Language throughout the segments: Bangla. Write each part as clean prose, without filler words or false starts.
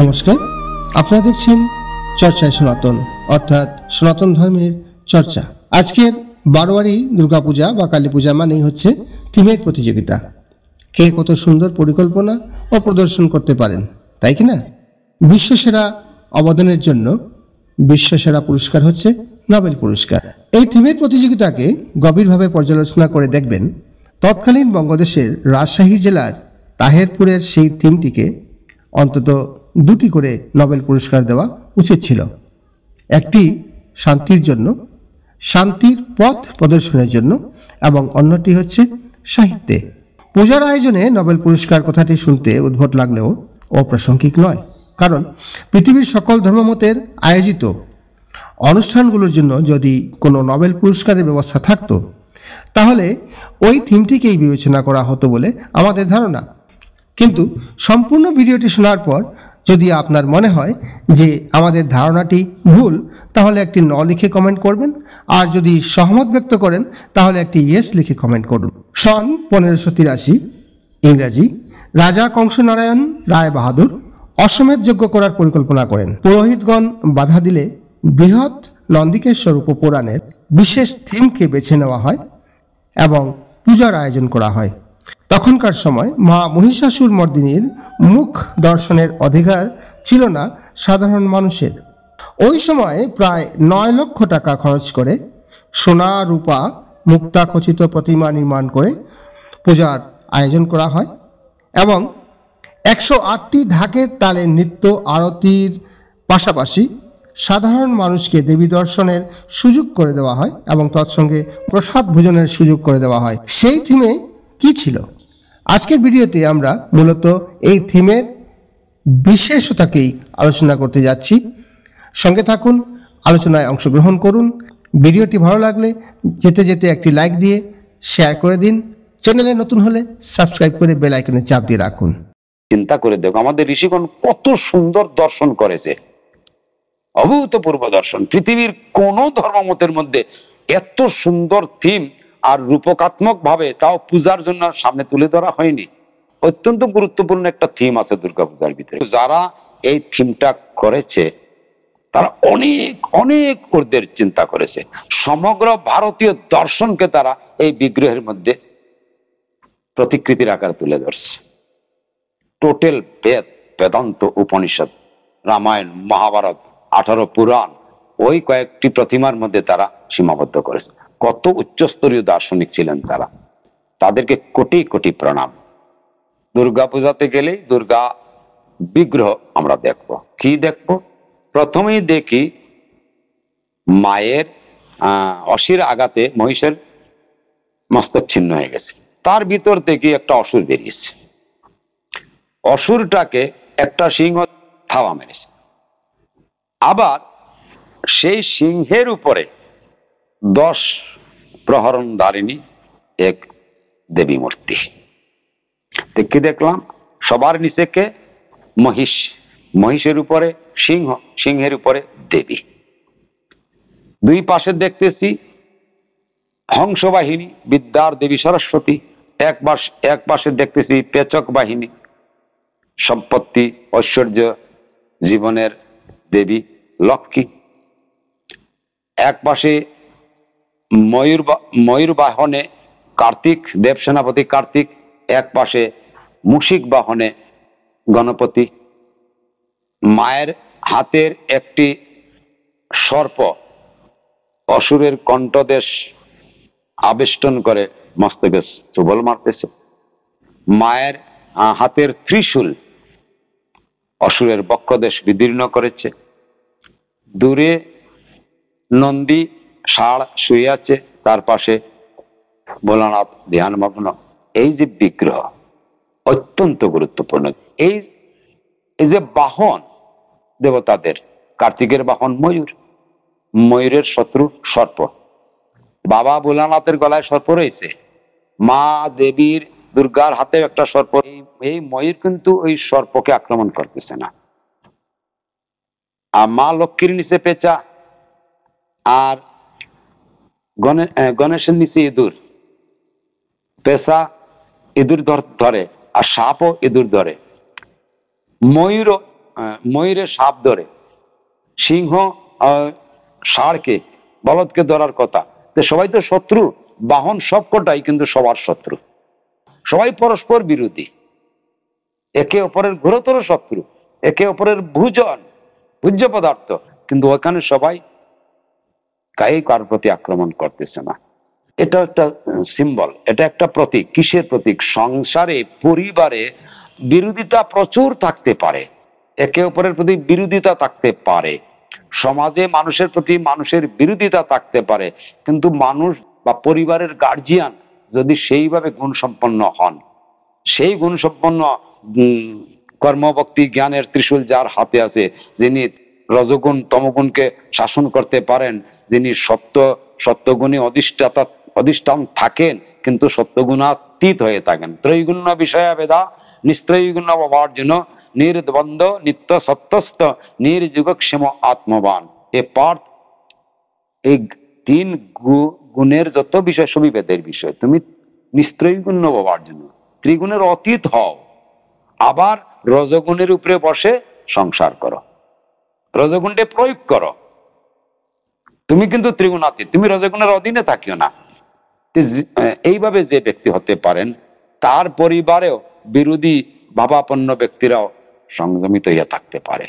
নমস্কার, আপনারা দেখছেন চর্চায় সনাতন, অর্থাৎ সনাতন ধর্মের চর্চা। আজকের বারোয়ারি দুর্গাপূজা বা কালী পূজা মানেই হচ্ছে থিমের প্রতিযোগিতা। কে কত সুন্দর পরিকল্পনা ও প্রদর্শন করতে পারেন, তাই কি না? বিশ্বসেরা অবদানের জন্য বিশ্বসেরা পুরস্কার হচ্ছে নোবেল পুরস্কার। এই থিমের প্রতিযোগিতাকে গভীরভাবে পর্যালোচনা করে দেখবেন তৎকালীন বঙ্গদেশের রাজশাহী জেলার তাহেরপুরের সেই থিমটিকে অন্তত দুটি করে নোবেল পুরস্কার দেওয়া উচিত ছিল। একটি শান্তির জন্য, শান্তির পথ প্রদর্শনের জন্য, এবং অন্যটি হচ্ছে সাহিত্যে। পূজার আয়োজনে নোবেল পুরস্কার কথাটি শুনতে উদ্ভট লাগলেও অপ্রাসঙ্গিক নয়, কারণ পৃথিবীর সকল ধর্মমতের আয়োজিত অনুষ্ঠানগুলোর জন্য যদি কোনো নোবেল পুরস্কারের ব্যবস্থা থাকতো তাহলে ওই থিমটিকেই বিবেচনা করা হতো বলে আমাদের ধারণা। কিন্তু সম্পূর্ণ ভিডিওটি শোনার পর যদি আপনার মনে হয় যে আমাদের ধারণাটি ভুল, তাহলে একটি ন লিখে কমেন্ট করবেন, আর যদি সহমত ব্যক্ত করেন তাহলে একটি ইয়েস লিখে কমেন্ট করুন। সন 1583 ইংরাজি রাজা কংসনারায়ণ রায় বাহাদুর অশ্বমেধ যজ্ঞ করার পরিকল্পনা করেন। পুরোহিতগণ বাধা দিলে বৃহৎ নন্দিকেশ্বর উপপুরাণের বিশেষ থিমকে বেছে নেওয়া হয় এবং পূজার আয়োজন করা হয়। তখনকার সময় মা মহিষাসুর মর্দিনীর মুখ দর্শনের অধিকার ছিল না সাধারণ মানুষের। ওই সময় প্রায় 9 লক্ষ টাকা খরচ করে সোনা রূপা মুক্তা খচিত প্রতিমা নির্মাণ করে পূজার আয়োজন করা হয় এবং 108টি ঢাকের তালে নৃত্য আরতির পাশাপাশি সাধারণ মানুষকে দেবী দর্শনের সুযোগ করে দেওয়া হয় এবং তৎসঙ্গে প্রসাদ ভোজনের সুযোগ করে দেওয়া হয়। সেই থিমে কি ছিল? আজকের ভিডিওতে আমরা মূলত এই থিমের বিশেষতাকেই আলোচনা করতে যাচ্ছি। সঙ্গে থাকুন, আলোচনায় অংশগ্রহণ করুন। ভিডিওটি ভালো লাগলে যেতে যেতে একটি লাইক দিয়ে শেয়ার করে দিন। চ্যানেলে নতুন হলে সাবস্ক্রাইব করে বেল আইকনে চাপ দিয়ে রাখুন। চিন্তা করে দেখো, আমাদের ঋষিগণ কত সুন্দর দর্শন করেছে, অভূতপূর্ব দর্শন। পৃথিবীর কোন ধর্মমতের মধ্যে এত সুন্দর থিম আর রূপকাত্মক ভাবে, তাও পূজার জন্য সামনে তুলে ধরা হয়নি। অত্যন্ত গুরুত্বপূর্ণ একটা থিম আছে দুর্গাপূজার ভিতরে। যারা এই থিমটা করেছে তারা অনেক অনেক ঊর্ধ্বের চিন্তা করেছে। সমগ্র ভারতীয় দর্শনকে তারা এই বিগ্রহের মধ্যে প্রতিকৃতির আকারে তুলে ধরছে। টোটাল বেদ, বেদান্ত, উপনিষদ, রামায়ণ, মহাভারত, 18 পুরাণ, ওই কয়েকটি প্রতিমার মধ্যে তারা সীমাবদ্ধ করেছে। কত উচ্চস্তরীয় দার্শনিক ছিলেন তারা, তাদেরকে কোটি কোটি প্রণাম। দুর্গা পূজাতে গেলে দুর্গা বিগ্রহ আমরা দেখব। কি দেখব? প্রথমেই দেখি মায়ের অসির আঘাতে মহিষের মস্তক ছিন্ন হয়ে গেছে, তার ভিতর থেকে একটা অসুর বেরিয়েছে। অসুরটাকে একটা সিংহ থাবা মেরেছে। আবার সেই সিংহের উপরে 10 প্রহরণ ধারিণী এক দেবী মূর্তি। কি দেখলাম? সবার নিচে কে? মহিষ, মহিষের উপরে সিংহ, সিংহের উপরে দেবী। দুই পাশে দেখতেছি হংস বাহিনী, বিদ্যার দেবী সরস্বতী। এক পাশে দেখতেছি পেচক বাহিনী, সম্পত্তি, ঐশ্বর্য, জীবনের দেবী লক্ষ্মী। এক পাশে ময়ূর বাহনে কার্তিক, দেব সেনাপতি কার্তিক। এক পাশে মুশিক বাহনে গণপতি। মায়ের হাতের একটি সর্প অসুরের কণ্ঠদেশ আবেষ্টন করে মস্তকে চুবল মারতেছে। মায়ের হাতের ত্রিশূল অসুরের বক্ষদেশ বিদীর্ণ করেছে। দূরে নন্দী ষাঁড় শুয়ে আছে, তার পাশে ভোলানাথ ধ্যানমগ্ন। এই যে বিগ্রহ অত্যন্ত গুরুত্বপূর্ণ। এই যে বাহন দেবতাদের, কার্তিকের বাহন ময়ূর, ময়ূরের শত্রু সর্প। বাবা ভোলানাথের গলায় সর্প রয়েছে, মা দেবীর দুর্গার হাতেও একটা সর্প। এই ময়ূর কিন্তু ওই সর্পকে আক্রমণ করতেছে না। আর মা লক্ষ্মীর নিচে পেঁচা, আর গণেশের নিচে ইঁদুর। পেঁচা ইঁদুর ধরে আর সাপও ইঁদুর ধরে। ময়ূরও ময়ূরে সাপ ধরে, সিংহ ষাঁড়কে বলদকে ধরার কথা, তো সবাই তো শত্রু, বাহন সবকটাই কিন্তু সবার শত্রু, সবাই পরস্পর বিরোধী, একে অপরের ঘোরতর শত্রু, একে অপরের ভোজ্য পদার্থ, কিন্তু ওখানে সবাই গায়ে কার প্রতি আক্রমণ করতেছে না। এটা একটা সিম্বল, এটা একটা প্রতীক। কিসের প্রতীক? সংসারে, পরিবারে বিরোধিতা প্রচুর থাকতে পারে, একে অপরের প্রতি বিরোধিতা থাকতে পারে, সমাজে মানুষের প্রতি মানুষের বিরোধিতা থাকতে পারে, কিন্তু মানুষ বা পরিবারের গার্জিয়ান যদি সেইভাবে গুণসম্পন্ন হন, সেই গুণসম্পন্ন কর্মভক্তি জ্ঞানের ত্রিশূল যার হাতে আছে, যিনি রজগুণ তমগুণকে শাসন করতে পারেন, যিনি সত্যগুণী অধিষ্ঠান থাকেন কিন্তু সত্যগুণাতীত হয়ে থাকেন, ত্রৈগুণ্য বিষয়া বেদা নিস্ত্রৈগুণ্য অবার্জুন নির্দ্বন্দ্ব নিত্য সত্যস্থ নির্যুগক্ষেম আত্মবান। এ পার্থ, এই তিন গুণের যত বিষয় সবই বেদের বিষয়। তুমি নিস্ত্রৈগুণ্য অবার্জুন, ত্রিগুণের অতীত হও, আবার রজগুণের উপরে বসে সংসার করো, রজগুণে প্রয়োগ করো। তুমি কিন্তু ত্রিগুণাতীত, তুমি রজগুণের অধীনে থাকিও না। এইভাবে যে ব্যক্তি হতে পারেন, তার পরিবারেও বিরোধী ভাবাপন্ন ব্যক্তিরাও সংযমিত হইয়া থাকতে পারে।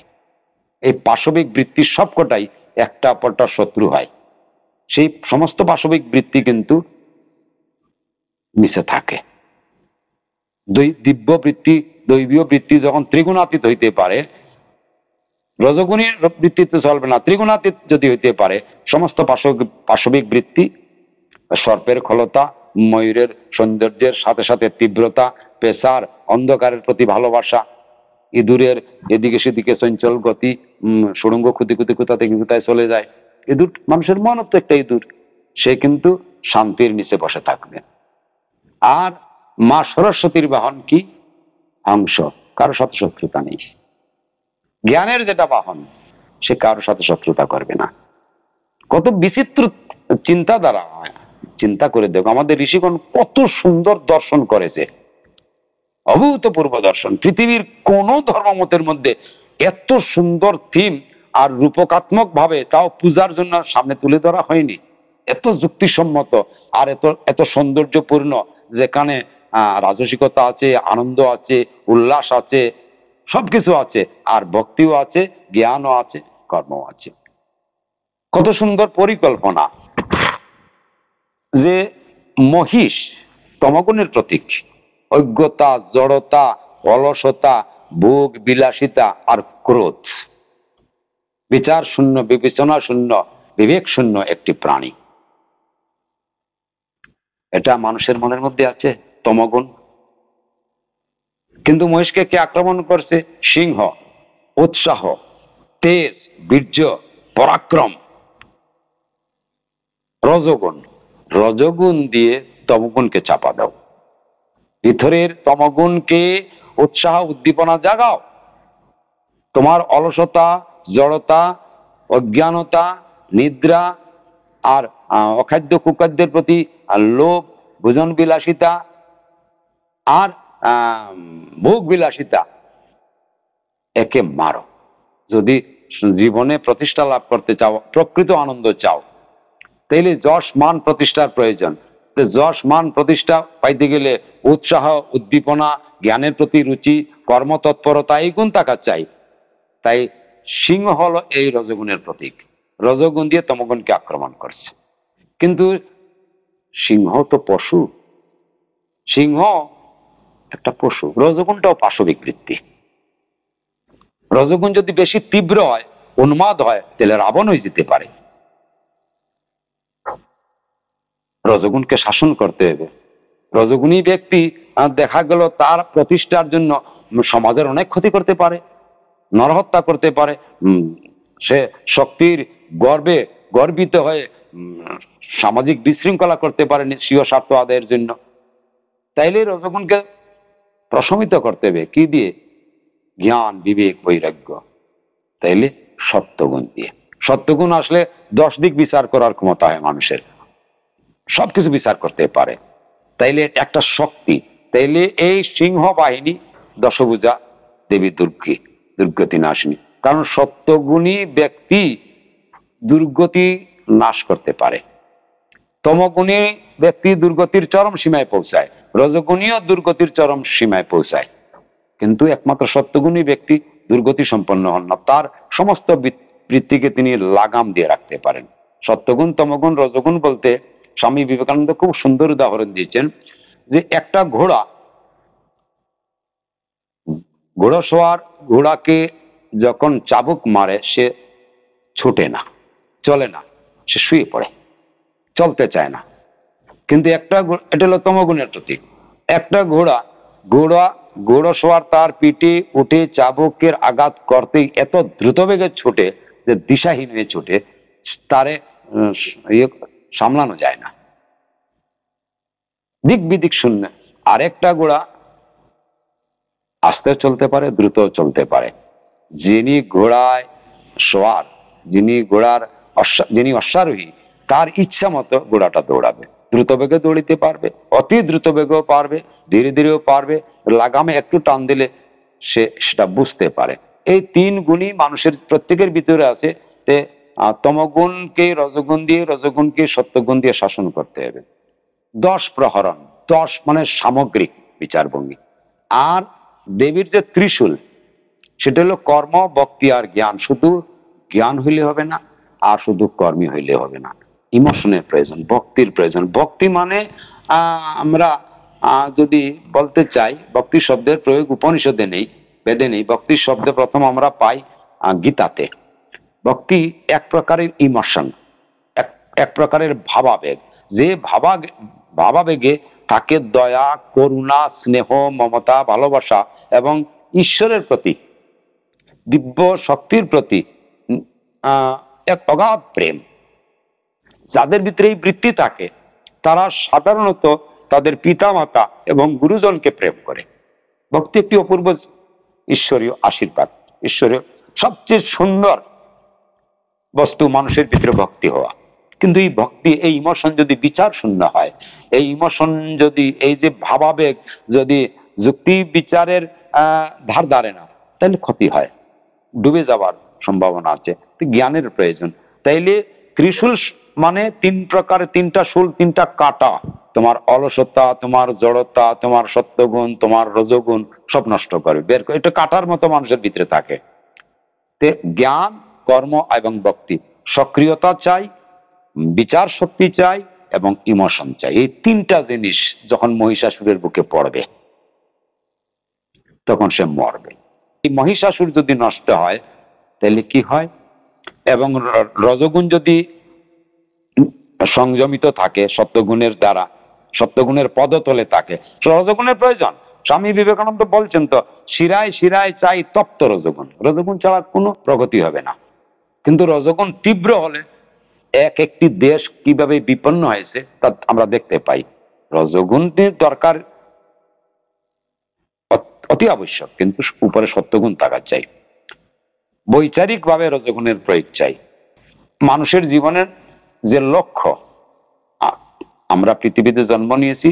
এই পাশবিক বৃত্তি সবকটাই একটা অপরটার শত্রু হয়, সেই সমস্ত পাশবিক বৃত্তি কিন্তু মিশে থাকে। দিব্য বৃত্তি, দৈবীয় বৃত্তি যখন ত্রিগুণাতীত হইতে পারে, রজগুণীর বৃত্তিতে চলবে না, ত্রিগুণাতীত যদি হইতে পারে, সমস্ত পাশবিক বৃত্তি, সর্পের খলতা, ময়ূরের সৌন্দর্যের সাথে সাথে তীব্রতা, পেশার অন্ধকারের প্রতি ভালোবাসা, ইঁদুরের এদিকে সেদিকে চঞ্চল গতি, সুড়ঙ্গ খুঁতি খুঁতি কোথা থেকে কোথায় চলে যায়, ইঁদুর মানুষের মনত তো একটা ইঁদুর, সে কিন্তু শান্তির নিচে বসে থাকবে। আর মা সরস্বতীর বাহন কি? হংস, কারোর সাথে শত্রুতা নেই। জ্ঞানের যেটা বাহন, সে কারোর সাথে শত্রুতা করবে না। কত বিচিত্র চিন্তা দ্বারা, চিন্তা করে দেখো আমাদের ঋষিগণ কত সুন্দর দর্শন করেছে, অভূতপূর্ব দর্শন। পৃথিবীর কোন ধর্মমতের মধ্যে এত সুন্দর থিম আর রূপকাত্মক ভাবে, তাও পূজার জন্য সামনে তুলে ধরা হয়নি, এত যুক্তিসম্মত আর এত এত সৌন্দর্যপূর্ণ, যেখানে রাজসিকতা আছে, আনন্দ আছে, উল্লাস আছে, সবকিছু আছে, আর ভক্তিও আছে, জ্ঞানও আছে, কর্মও আছে। কত সুন্দর পরিকল্পনা। যে মহিষ তমগুণের প্রতীক, অজ্ঞতা, জড়তা, অলসতা, ভোগ বিলাসিতা আর ক্রোধ, বিচার শূন্য, বিবেচনা শূন্য, বিবেক শূন্য একটি প্রাণী। এটা মানুষের মনের মধ্যে আছে তমগুণ। কিন্তু মহিষকে কে আক্রমণ করছে? সিংহ। উৎসাহ, তেজ, বীর্য, পরাক্রম, রজগুণ। রজগুণ দিয়ে তমগুণকে চাপা দাও, ভিতরের তমগুণকে উৎসাহ উদ্দীপনা জাগাও। তোমার অলসতা, জড়তা, অজ্ঞানতা, নিদ্রা আর অখাদ্য কুখাদ্যের প্রতি লোভ, ভোজন বিলাসিতা আর ভোগ বিলাসিতা, একে মারো। যদি জীবনে প্রতিষ্ঠা লাভ করতে চাও, প্রকৃত আনন্দ চাও, তাইলে যশ মান প্রতিষ্ঠার প্রয়োজন। যশ মান প্রতিষ্ঠা পাইতে গেলে উৎসাহ, উদ্দীপনা, জ্ঞানের প্রতি রুচি, কর্মতৎপরতা, এই গুণ থাকা চাই। তাই সিংহ হলো এই রজগুণের প্রতীক, রজগুণ দিয়ে তমগুণকে আক্রমণ করছে। কিন্তু সিংহ তো পশু, সিংহ একটা পশু, রজগুণটাও পাশবিক বৃত্তি। রজগুণ যদি বেশি তীব্র হয়, উন্মাদ হয়, তাহলে রাবণ হয়ে যেতে পারে। রজগুণকে শাসন করতে হবে। রজগুণী ব্যক্তি দেখা গেল তার প্রতিষ্ঠার জন্য সমাজের অনেক ক্ষতি করতে পারে, নরহত্যা করতে পারে, সে শক্তির গর্বে গর্বিত হয়ে সামাজিক বিশৃঙ্খলা করতে পারে স্বীয় স্বার্থ আদায়ের জন্য। তাইলে রজগুণকে প্রশমিত করতে হবে কি দিয়ে? জ্ঞান, বিবেক, বৈরাগ্য। তাইলে সত্যগুণ দিয়ে। সত্যগুণ আসলে 10 দিক বিচার করার ক্ষমতা হয় মানুষের, সবকিছু বিচার করতে পারে। তাইলে একটা শক্তি। তাইলে এই সিংহ বাহিনী দশভুজা দেবী দুর্গতি নাশিনী। কারণ সত্যগুণী ব্যক্তি দুর্গতি নাশ করতে পারে, তমগুণী ব্যক্তি দুর্গতির চরম সীমায় পৌঁছায়, রজগুণীও দুর্গতির চরম সীমায় পৌঁছায়, কিন্তু একমাত্র সত্যগুণী ব্যক্তি দুর্গতি সম্পন্ন হন না, তার সমস্ত বৃত্তিকে তিনি লাগাম দিয়ে রাখতে পারেন। সত্যগুণ, তমগুণ, রজগুণ বলতে স্বামী বিবেকানন্দ খুব সুন্দর উদাহরণ দিয়েছেন যে একটা ঘোড়াসওয়ার ঘোড়াকে যখন চাবুক মারে সে ছুটে না, চলে না, সে শুয়ে পড়ে, চলতে চায় না। কিন্তু এটা হলো তমগুণের প্রতীক। একটা ঘোড়াসওয়ার তার পিঠে উঠে চাবুকের আঘাত করতেই এত দ্রুত বেগে ছুটে যে দিশাহীন হয়ে ছুটে, তারে সামলানো যায় না, দিক বিদিক শূন্য। আরেকটা ঘোড়া আস্তে চলতে পারে, দ্রুত চলতে পারে। যিনি ঘোড়ায় সওয়ার, যিনি অশ্বারোহী, তার ইচ্ছা মতো ঘোড়াটা দৌড়াবে, দ্রুত বেগে দৌড়িতে পারবে, অতি দ্রুত বেগেও পারবে, ধীরে ধীরেও পারবে, লাগামে একটু টান দিলে সে সেটা বুঝতে পারে। এই তিন গুণই মানুষের প্রত্যেকের ভিতরে আছে। তমগুণকে রজগুণ দিয়ে, রজগুণকে সত্যগুণ দিয়ে শাসন করতে হবে। 10 প্রহরণ, 10 মানে সামগ্রিক বিচারভঙ্গি। আর দেবীর যে ত্রিশূল, সেটা হলো কর্ম, ভক্তি আর জ্ঞান। শুধু জ্ঞান হইলে হবে না, আর শুধু কর্মী হইলে হবে না, ইমোশনের প্রয়োজন, ভক্তির প্রয়োজন। ভক্তি মানে আমরা যদি বলতে চাই, ভক্তি শব্দের প্রয়োগ উপনিষদে নেই, বেদে নেই। ভক্তি শব্দ প্রথম আমরা পাই গীতাতে। ভক্তি এক প্রকারের ইমোশন, এক প্রকারের ভাবাবেগ। যে ভাবাবেগে তাকে দয়া, করুণা, স্নেহ, মমতা, ভালোবাসা এবং ঈশ্বরের প্রতি, দিব্য শক্তির প্রতি এক অগাধ প্রেম, যাদের ভিতরে এই বৃত্তি থাকে, তারা সাধারণত তাদের পিতামাতা এবং গুরুজনকে প্রেম করে। ভক্তি একটি অপূর্ব ঈশ্বরীয় আশীর্বাদ, ঈশ্বরীয় সবচেয়ে সুন্দর বস্তু মানুষের ভিতরে ভক্তি হওয়া। কিন্তু এই ভক্তি, এই ইমোশন যদি বিচার শূন্য হয়, এই ইমোশন যদি, এই যে ভাবাবেগ যদি যুক্তি বিচারের ধার ধারে না, তাহলে ক্ষতি হয়, ডুবে যাওয়ার সম্ভাবনা আছে। জ্ঞানের প্রয়োজন। তাইলে ত্রিশূল মানে 3 প্রকার, 3টা শুল, 3টা কাঁটা। তোমার অলসতা, তোমার জড়তা, তোমার সত্যগুণ, তোমার রজগুণ সব নষ্ট করবে, বের করে। এটা কাঁটার মতো মানুষের ভিতরে থাকে। জ্ঞান, কর্ম এবং ভক্তি, সক্রিয়তা চাই, বিচার শক্তি চাই এবং ইমোশন চাই। এই 3টা জিনিস যখন মহিষাসুরের বুকে পড়বে, তখন সে মরবে। এই মহিষাসুর যদি নষ্ট হয়, তাহলে কি হয়? এবং রজগুণ যদি সংযমিত থাকে সত্যগুণের দ্বারা, সত্যগুণের পদতলে থাকে, রজগুণের প্রয়োজন। স্বামী বিবেকানন্দ বলছেন তো, শিরায় শিরায় চাই তপ্ত রজগুণ। রজগুণ ছাড়া কোনো প্রগতি হবে না। কিন্তু রজগুণ তীব্র হলে একটি দেশ কিভাবে বিপন্ন হয়েছে তা আমরা দেখতে পাই। রজগুণের দরকার অতি আবশ্যক, কিন্তু উপরে সত্যগুণ থাকা চাই। বৈচারিক ভাবে রজগুণের প্রয়োগ চাই। মানুষের জীবনের যে লক্ষ্য, আমরা পৃথিবীতে জন্ম নিয়েছি,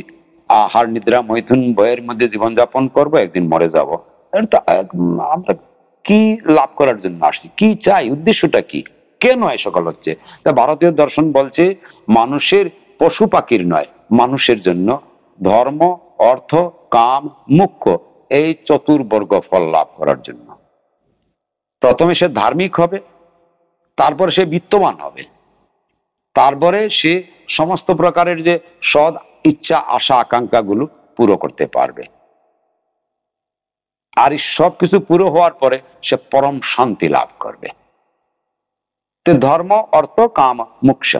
আহার নিদ্রা মৈথুন ভয়ের মধ্যে জীবনযাপন করব, একদিন মরে যাব। আমরা কি লাভ করার জন্য আসছি, কি চাই, উদ্দেশ্যটা কি, কেন এই সকল হচ্ছে? তা ভারতীয় দর্শন বলছে, মানুষের, পশু পাখির নয়, মানুষের জন্য ধর্ম, অর্থ, কাম, মোক্ষ, এই চতুর্বর্গ ফল লাভ করার জন্য প্রথমে সে ধার্মিক হবে, তারপরে সে বিত্তবান হবে, তারপরে সে সমস্ত প্রকারের যে সৎ ইচ্ছা, আশা, আকাঙ্ক্ষা গুলো পুরো করতে পারবে। আর এই সবকিছু পুরো হওয়ার পরে সে পরম শান্তি লাভ করবে। ধর্ম, অর্থ, কাম, মোক্ষ,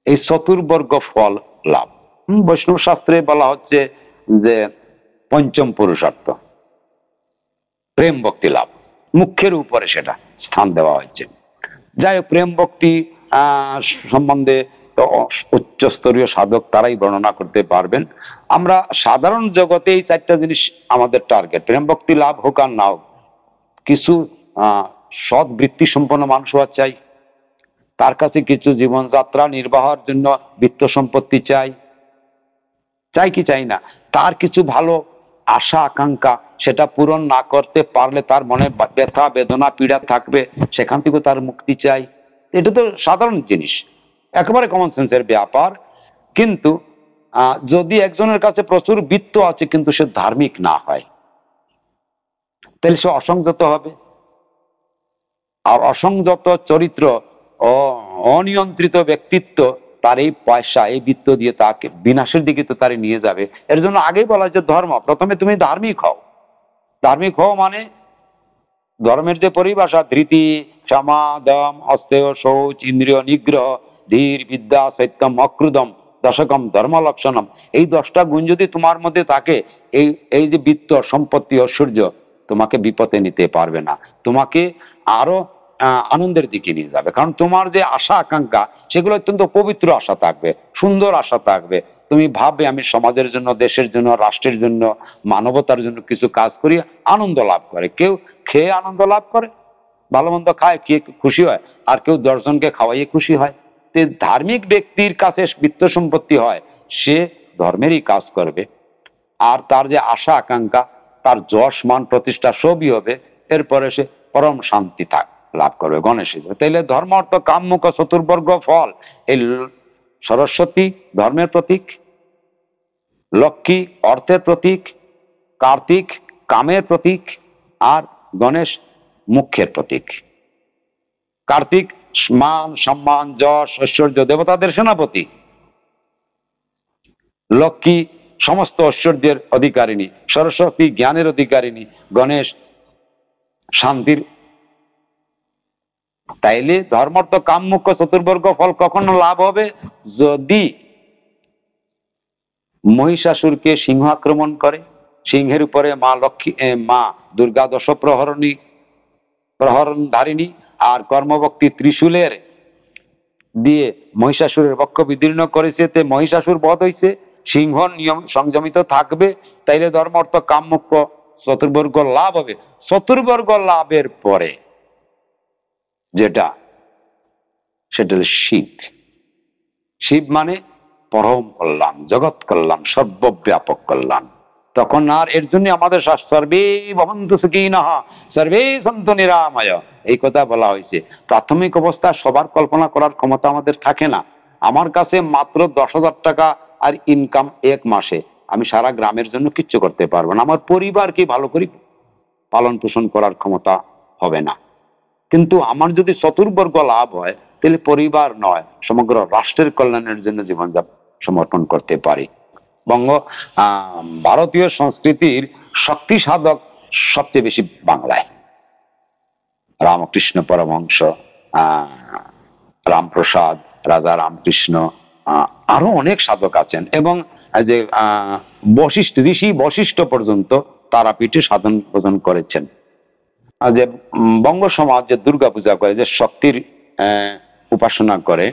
এই চতুর্বর্গ ফল লাভ। বৈষ্ণব শাস্ত্রে বলা হচ্ছে যে পঞ্চম পুরুষার্থ প্রেম ভক্তি লাভ, মুখ্যের উপরে সেটা স্থান দেওয়া হয়েছে। যাই হোক, প্রেম ভক্তি সম্বন্ধে উচ্চস্তরীয় সাধক তারাই বর্ণনা করতে পারবেন। আমরা সাধারণ জগতে এই 4টা জিনিস আমাদের টার্গেট। প্রেম ভক্তি লাভ হোক আর না হোক, কিছু সৎ বৃত্তি সম্পন্ন মানুষ হওয়া চাই, তার কাছে কিছু জীবনযাত্রা নির্বাহের জন্য বিত্ত সম্পত্তি চাই, চাই কি চাই না, তার কিছু ভালো আশা আকাঙ্ক্ষা সেটা পূরণ না করতে পারলে তার মনে ব্যথা বেদনা পীড়া থাকবে, সেখান থেকে তার মুক্তি চাই। এটা তো সাধারণ জিনিস, একেবারে কমন সেন্সের ব্যাপার। কিন্তু যদি একজনের কাছে প্রচুর বিত্ত আছে কিন্তু সে ধার্মিক না হয়, তাহলে সে অসংযত হবে। আর অসংযত চরিত্র ও অনিয়ন্ত্রিত ব্যক্তিত্ব তার এই পয়সা এই বিত্ত দিয়ে তাকে বিনাশের দিকে তো তারে নিয়ে যাবে। এর জন্য আগেই বলা যে ধর্ম, প্রথমে তুমি ধার্মিক হও। ধার্মিক হও মানে ধর্মের যে পরিভাষা, ধৃতি ক্ষমা দম অস্তেয় শৌচ ইন্দ্রিয় নিগ্রহ ধীর বিদ্যা সত্যম অক্রুদম দশকম ধর্ম লক্ষণম, এই 10টা গুণ যদি তোমার মধ্যে থাকে, এই এই যে বিত্ত সম্পত্তি ঐশ্বর্য তোমাকে বিপদে নিতে পারবে না, তোমাকে আরো আনন্দের দিকে নিয়ে যাবে। কারণ তোমার যে আশা আকাঙ্ক্ষা সেগুলো অত্যন্ত পবিত্র আশা থাকবে, সুন্দর আশা থাকবে। তুমি ভাববে আমি সমাজের জন্য, দেশের জন্য, রাষ্ট্রের জন্য, মানবতার জন্য কিছু কাজ করি, আনন্দ লাভ করে। কেউ খেয়ে আনন্দ লাভ করে, ভালো মন্দ খায় খেয়ে খুশি হয়, আর কেউ 10 জনকে খাওয়াইয়ে খুশি হয়। ধার্মিক ব্যক্তির কাছে বিত্ত সম্পত্তি হয়, সে ধর্মেরই কাজ করবে, আর তার যে আশা আকাঙ্ক্ষা তার যশ মান প্রতিষ্ঠা সবই হবে, এরপরে সে পরম শান্তি লাভ করবে, গণেশ হিসেবে। তাইলে ধর্ম অর্থ কাম্যক চতুর্বর্গ ফল। এই সরস্বতী ধর্মের প্রতীক, লক্ষ্মী অর্থের প্রতীক, কার্তিক কামের প্রতীক, আর গণেশ মুখ্যের প্রতীক। কার্তিক মান সম্মান যশ ঐশ্বর্য দেবতাদের সেনাপতি, লক্ষ্মী সমস্ত ঐশ্বর্যের অধিকারিণী, সরস্বতী জ্ঞানের অধিকারিণী, গণেশ শান্তির। তাইলে ধর্মার্থ কাম মুখ্য চতুর্বর্গ ফল কখনো লাভ হবে যদি মহিষাসুরকে সিংহ আক্রমণ করে, সিংহের উপরে মা লক্ষ্মী মা দুর্গা দশ প্রহরণধারিণী আর কর্মভক্তি ত্রিশূলের দিয়ে মহিষাসুরের বক্ষ বিদীর্ণ করেছে, তে মহিষাসুর বধ হয়েছে, সিংহ নিয়ম সংযমিত থাকবে। তাইলে ধর্ম অর্থ কাম মুখ্য চতুর্বর্গ লাভ হবে। চতুর্বর্গ লাভের পরে যেটা, সেটা শিব। শিব মানে পরম কল্যাণ, জগৎ কল্যাণ, সর্বব্যাপক কল্যাণ। তখন আর এর জন্য আমাদের সর্বে ভবন্তু সুখিনঃ সর্বে সন্তু নিরাময় এই কথা বলা হয়েছে। প্রাথমিক অবস্থা সবার কল্পনা করার ক্ষমতা আমাদের থাকে না। আমার কাছে মাত্র 10,000 টাকা আর ইনকাম এক মাসে, আমি সারা গ্রামের জন্য কিচ্ছু করতে পারবো না, আমার পরিবারকে ভালো করে পালন পোষণ করার ক্ষমতা হবে না। কিন্তু আমার যদি চতুর্বর্গ লাভ হয়, তাহলে পরিবার নয় সমগ্র রাষ্ট্রের কল্যাণের জন্য জীবন সমর্পণ করতে পারি। ভারতীয় সংস্কৃতির শক্তি সাধক সবচেয়ে বেশি বাংলায়। রামকৃষ্ণ পরমহংস, রামপ্রসাদ, রাজা রামকৃষ্ণ, আরো অনেক সাধক আছেন, এবং যে বশিষ্ঠ ঋষি বশিষ্ঠ পর্যন্ত তারাপীঠে সাধন ভোজন করেছেন। যে বঙ্গ সমাজ যে দুর্গা পূজা করে, যে শক্তির উপাসনা করে,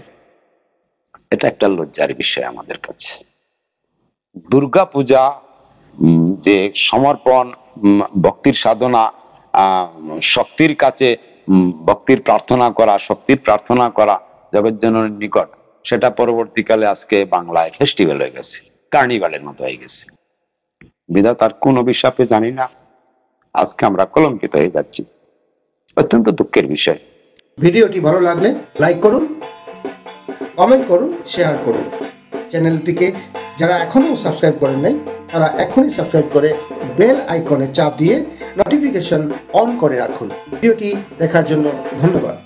এটা একটা লজ্জার বিষয় আমাদের কাছে। দুর্গা পূজা যে সমর্পণ, ভক্তির সাধনা, শক্তির কাছে ভক্তির প্রার্থনা করা, শক্তির প্রার্থনা করা জগজ্জননীর নিকট, সেটা পরবর্তীকালে আজকে বাংলায় ফেস্টিভ্যাল হয়ে গেছে, কার্নিভালের মতো হয়ে গেছে। বিধাতার কোন অভিশাপে জানি না আজকে আমরা কলঙ্কিত হয়ে যাচ্ছি, অত্যন্ত দুঃখের বিষয়। ভিডিওটি ভালো লাগলে লাইক করুন, কমেন্ট করুন, শেয়ার করুন। চ্যানেলটিকে যারা এখনও সাবস্ক্রাইব করেন নাই তারা এখনই সাবস্ক্রাইব করে বেল আইকনে চাপ দিয়ে নোটিফিকেশন অন করে রাখুন। ভিডিওটি দেখার জন্য ধন্যবাদ।